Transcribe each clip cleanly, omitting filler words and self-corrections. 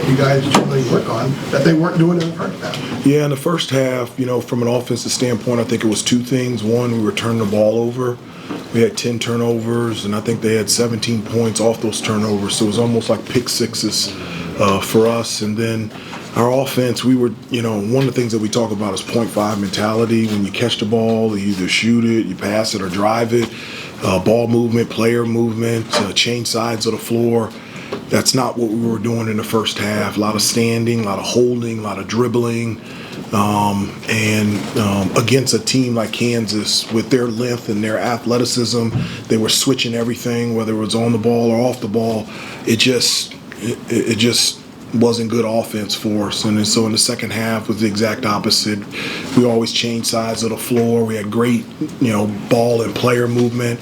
you guys really work on that they weren't doing in the first half? Yeah, in the first half, from an offensive standpoint, I think it was two things. One, we were turning the ball over. We had 10 turnovers, and I think they had 17 points off those turnovers. So it was almost like pick sixes for us. And then our offense, we were, one of the things that we talk about is 0.5 mentality. When you catch the ball, you either shoot it, you pass it, or drive it. Ball movement, player movement, change sides of the floor. That's not what we were doing in the first half. A lot of standing, a lot of holding, a lot of dribbling. And against a team like Kansas with their length and their athleticism, they were switching everything, whether it was on the ball or off the ball. It just wasn't good offense for us. And so in the second half was the exact opposite. We always changed sides of the floor. We had great, ball and player movement.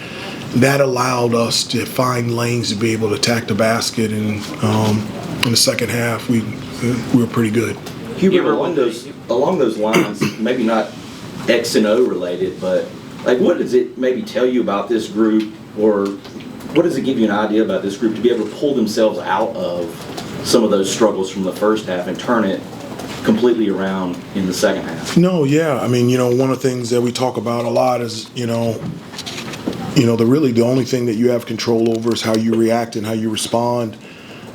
That allowed us to find lanes to be able to attack the basket. And in the second half, we were pretty good. Hubert, along those lines, maybe not X and O related, but what does it maybe tell you about this group, or what does it give you an idea about this group to be able to pull themselves out of some of those struggles from the first half and turn it completely around in the second half? No, yeah. I mean, one of the things that we talk about a lot is, the only thing that you have control over is how you react and how you respond.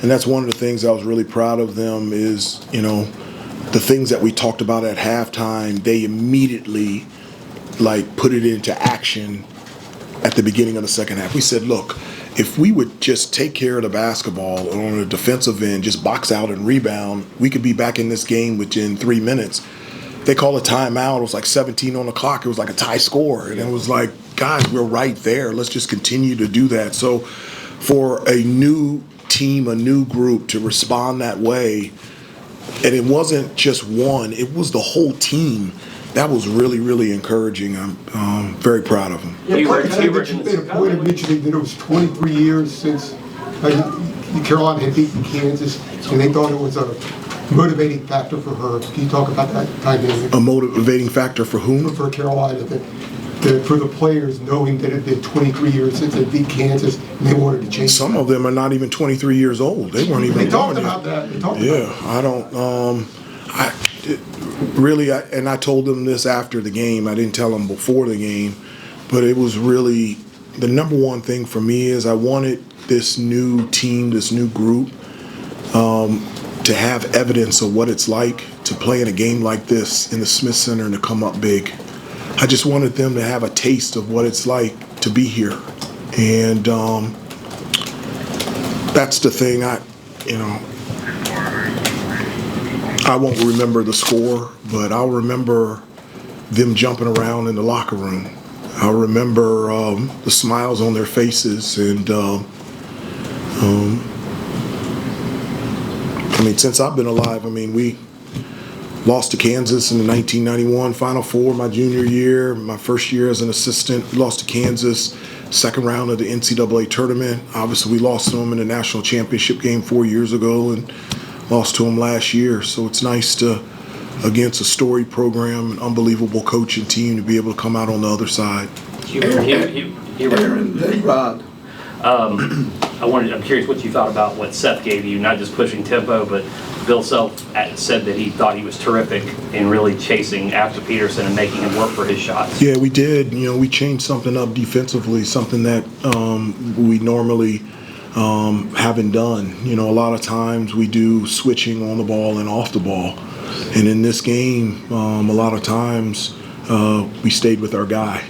And that's one of the things I was really proud of them is, the things that we talked about at halftime, they immediately put it into action at the beginning of the second half. We said, look, if we would just take care of the basketball on the defensive end, just box out and rebound, we could be back in this game within 3 minutes. They called a timeout. It was 17 on the clock. It was a tie score. And it was guys, we're right there. Let's just continue to do that. So for a new team, a new group to respond that way, and it wasn't just one, it was the whole team. That was really, really encouraging. I'm very proud of them. Hubert made a point of mentioning that it was 23 years since Carolina had beaten Kansas, and they thought it was a motivating factor for her. Can you talk about that dynamic? A motivating factor for whom? For Carolina, for the players, knowing that it had been 23 years since they beat Kansas, and they wanted to change. Some of them are not even 23 years old. They weren't even. They talked about that. I don't. And I told them this after the game. I didn't tell them before the game, but it was really the number one thing for me is I wanted this new team, this new group, to have evidence of what it's like to play in a game like this in the Smith Center and to come up big. I just wanted them to have a taste of what it's like to be here. And that's the thing. I won't remember the score, but I'll remember them jumping around in the locker room. I'll remember the smiles on their faces. And, since I've been alive, we lost to Kansas in the 1991 Final Four my junior year. My first year as an assistant, we lost to Kansas, second round of the NCAA tournament. Obviously, we lost to them in the national championship game 4 years ago and lost to them last year. So it's nice to, against a storied program, an unbelievable coaching team, to be able to come out on the other side. Rod. I'm curious what you thought about what Seth gave you, not just pushing tempo, but Bill Self said that he thought he was terrific in really chasing after Peterson and making him work for his shots. Yeah, we did. We changed something up defensively, something that we normally haven't done. A lot of times we do switching on the ball and off the ball. And in this game, a lot of times we stayed with our guy.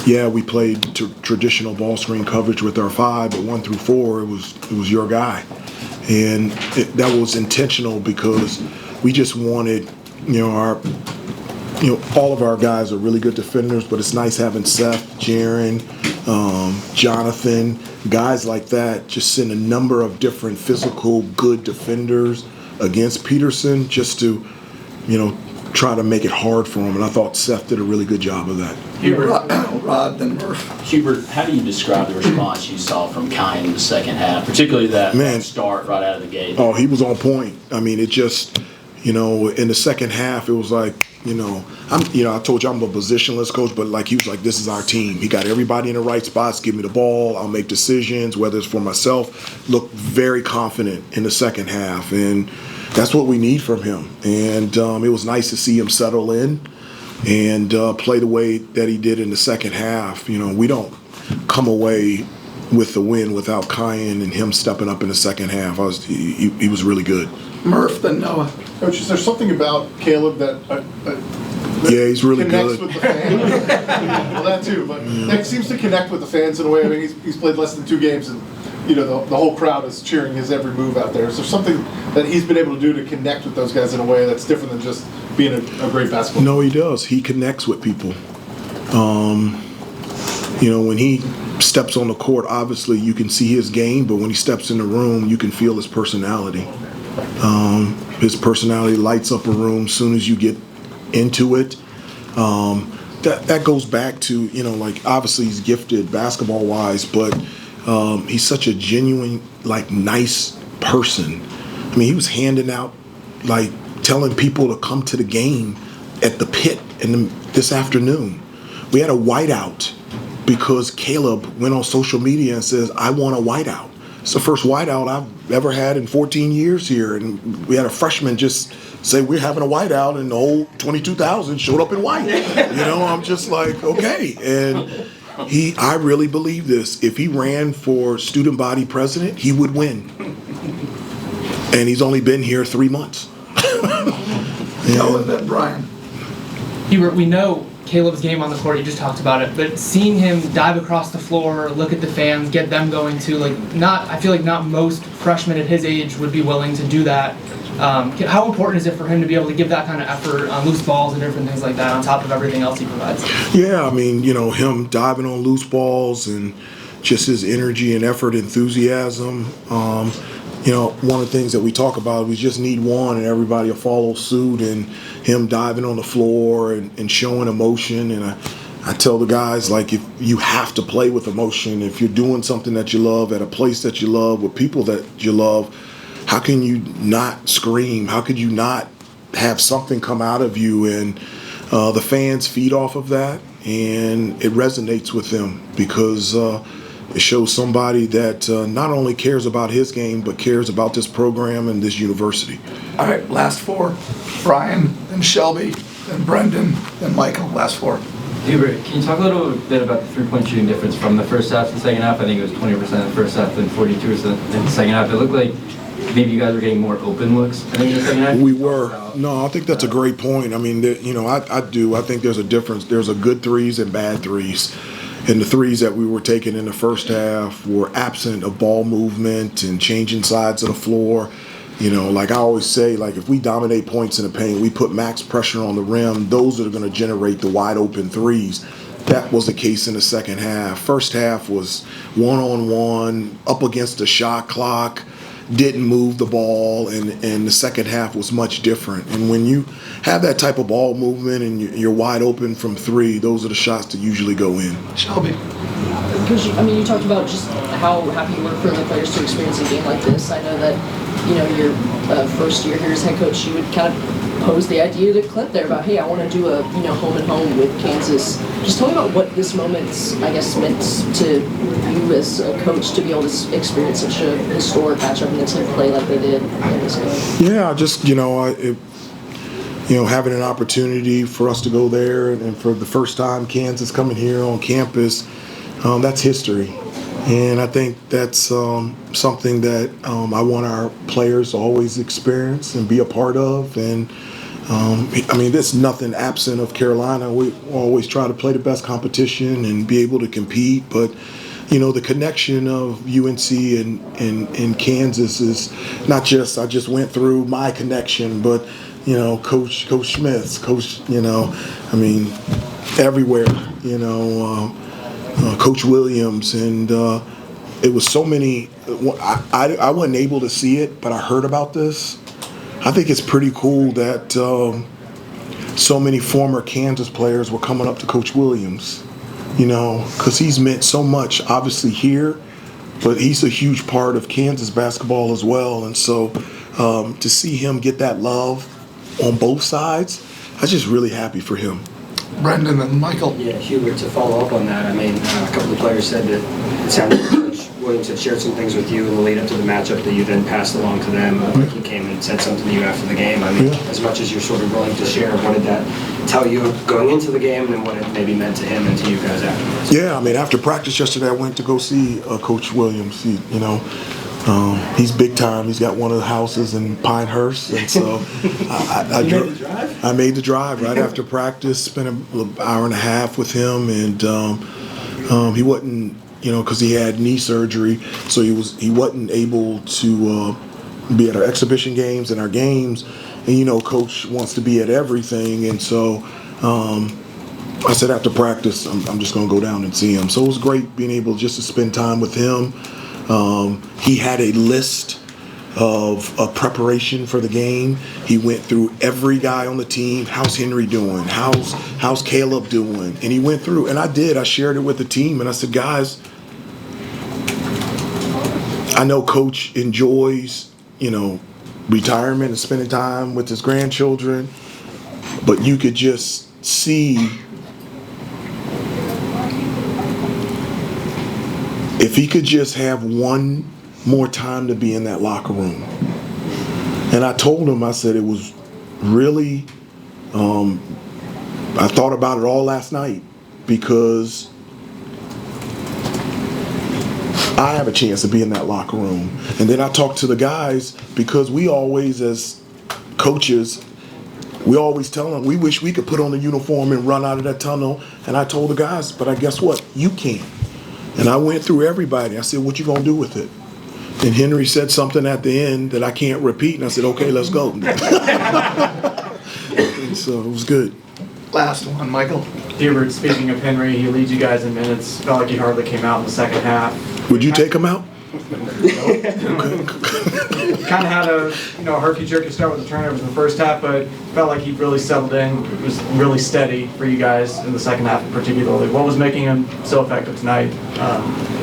We played traditional ball screen coverage with our 5, but 1 through 4, it was your guy. And that was intentional because we just wanted, all of our guys are really good defenders, but it's nice having Seth, Jaron, Jonathan, guys like that, just send a number of different physical good defenders against Peterson just to, try to make it hard for him. And I thought Seth did a really good job of that. Rod, then Murph. Hubert, how do you describe the response you saw from Kai in the second half, particularly that start right out of the gate? Oh, he was on point. It just, In the second half, it was like, I told you I'm a positionless coach, but like he was like, this is our team. He got everybody in the right spots. Give me the ball. I'll make decisions, whether it's for myself. Looked very confident in the second half, and that's what we need from him. And it was nice to see him settle in and play the way that he did in the second half. We don't come away with the win without Kyan and him stepping up in the second half. He was really good. Murph, then Noah. Coach, is there something about Caleb that Yeah, he's really connects good. with the fans? Well, that too, but that seems to connect with the fans in a way. I mean, he's played less than 2 games, and the whole crowd is cheering his every move out there. Is there something that he's been able to do to connect with those guys in a way that's different than just being a great basketball player? No, he does. He connects with people. When he steps on the court, obviously you can see his game, but when he steps in the room, you can feel his personality. His personality lights up a room as soon as you get into it. That goes back to, obviously he's gifted basketball-wise, but he's such a genuine, nice person. I mean, he was handing out, telling people to come to the game at the pit this afternoon. We had a whiteout because Caleb went on social media and says, I want a whiteout. It's the first whiteout I've ever had in 14 years here. And we had a freshman just say, we're having a whiteout, and the whole 22,000 showed up in white. I'm just like, okay. And I really believe this. If he ran for student body president, he would win. And he's only been here 3 months. Noah, then Brian. Hubert, we know Caleb's game on the court, you just talked about it, but seeing him dive across the floor, look at the fans, get them going too, I feel like not most freshmen at his age would be willing to do that. How important is it for him to be able to give that kind of effort on loose balls and different things like that on top of everything else he provides? Yeah, I mean, him diving on loose balls and just his energy and effort, enthusiasm. One of the things that we talk about, we just need one and everybody will follow suit, and him diving on the floor and showing emotion. And I tell the guys, if you have to play with emotion, if you're doing something that you love at a place that you love with people that you love, how can you not scream? How could you not have something come out of you? And the fans feed off of that, and it resonates with them because it shows somebody that not only cares about his game, but cares about this program and this university. All right, last 4. Brian, then Shelby, then Brendan, then Michael. Last 4. Hubert, can you talk a little bit about the three-point shooting difference from the first half to the second half? I think it was 20% in the first half and 42% in the second half. It looked like maybe you guys were getting more open looks, I think, in the second half. We were. No, I think that's a great point. I mean, I do. I think there's a difference. There's a good threes and bad threes. And the threes that we were taking in the first half were absent of ball movement and changing sides of the floor. Like I always say, if we dominate points in the paint, we put max pressure on the rim, those are going to generate the wide open threes. That was the case in the second half. First half was one-on-one, up against the shot clock, didn't move the ball, and the second half was much different. And when you have that type of ball movement and you're wide open from 3, those are the shots that usually go in. Shelby. Because you talked about just how happy you were for the players to experience a game like this. I know that your first year here as head coach, you would kind of pose the idea to Clint there about, hey, I want to do a home and home with Kansas. Just tell me about what this moment's, meant to you as a coach to be able to experience such a historic matchup and to play like they did in this game. Yeah, just having an opportunity for us to go there and for the first time Kansas coming here on campus, that's history. And I think that's something that I want our players to always experience and be a part of. And there's nothing absent of Carolina. We always try to play the best competition and be able to compete. But, the connection of UNC and Kansas is not just, I just went through my connection, but, Coach Smith's, everywhere, Coach Williams, and it was so many. I wasn't able to see it, but I heard about this. I think it's pretty cool that so many former Kansas players were coming up to Coach Williams, because he's meant so much, obviously here, but he's a huge part of Kansas basketball as well. And so to see him get that love on both sides. I was just really happy for him. Brendan and Michael. Yeah, Hubert, to follow up on that, I mean, a couple of players said that it sounded like Coach Williams had shared some things with you in the lead up to the matchup that you then passed along to them. Like he came and said something to you after the game. I mean, as much as you're sort of willing to share, what did that tell you going into the game and what it maybe meant to him and to you guys afterwards? Yeah, I mean, after practice yesterday, I went to go see Coach Williams. He's big time. He's got one of the houses in Pinehurst, and so I made the drive right after practice. Spent an hour and a half with him, and he wasn't, because he had knee surgery, so he wasn't able to be at our exhibition games and our games. And Coach wants to be at everything, and so I said after practice, I'm just going to go down and see him. So it was great being able just to spend time with him. He had a list of preparation for the game. He went through every guy on the team. How's Henry doing? How's Caleb doing? And he went through, and I shared it with the team, and I said, guys, I know Coach enjoys, retirement and spending time with his grandchildren, but you could just see if he could just have one more time to be in that locker room. And I told him, I said, it was really, I thought about it all last night because I have a chance to be in that locker room. And then I talked to the guys because we always, as coaches, we always tell them, we wish we could put on the uniform and run out of that tunnel. And I told the guys, but I guess what? You can't. And I went through everybody. I said, what you gonna do with it? And Henry said something at the end that I can't repeat. And I said, okay, let's go. And so it was good. Last one, Michael. Hubert, speaking of Henry, he leads you guys in minutes. Felt like he hardly came out in the second half. Would you take him out? Kind of had a herky-jerky start with the turnovers in the first half, but felt like he really settled in. It was really steady for you guys in the second half particularly. What was making him so effective tonight?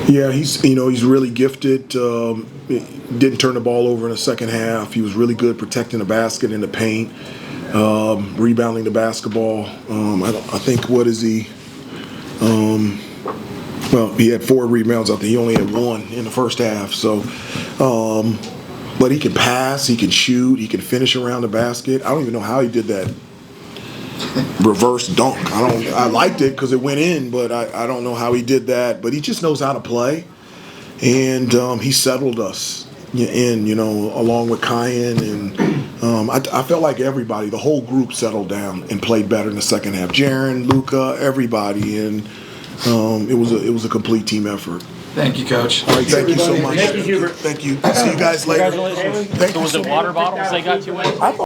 Yeah, he's really gifted. Didn't turn the ball over in the second half. He was really good protecting the basket in the paint, rebounding the basketball. I think, what is he? Well, he had 4 rebounds. I think he only had 1 in the first half. So, but he can pass, he can shoot, he can finish around the basket. I don't even know how he did that reverse dunk. I liked it because it went in, but I don't know how he did that. But he just knows how to play, and he settled us in, along with Kyan, and I felt like everybody, the whole group, settled down and played better in the second half. Jaren, Luka, everybody, and it was a complete team effort. Thank you, Coach. All right, thank you so much. Thank you, Hubert. Thank you. See you guys later. Congratulations. Thank you Was so it water bottles they got you in?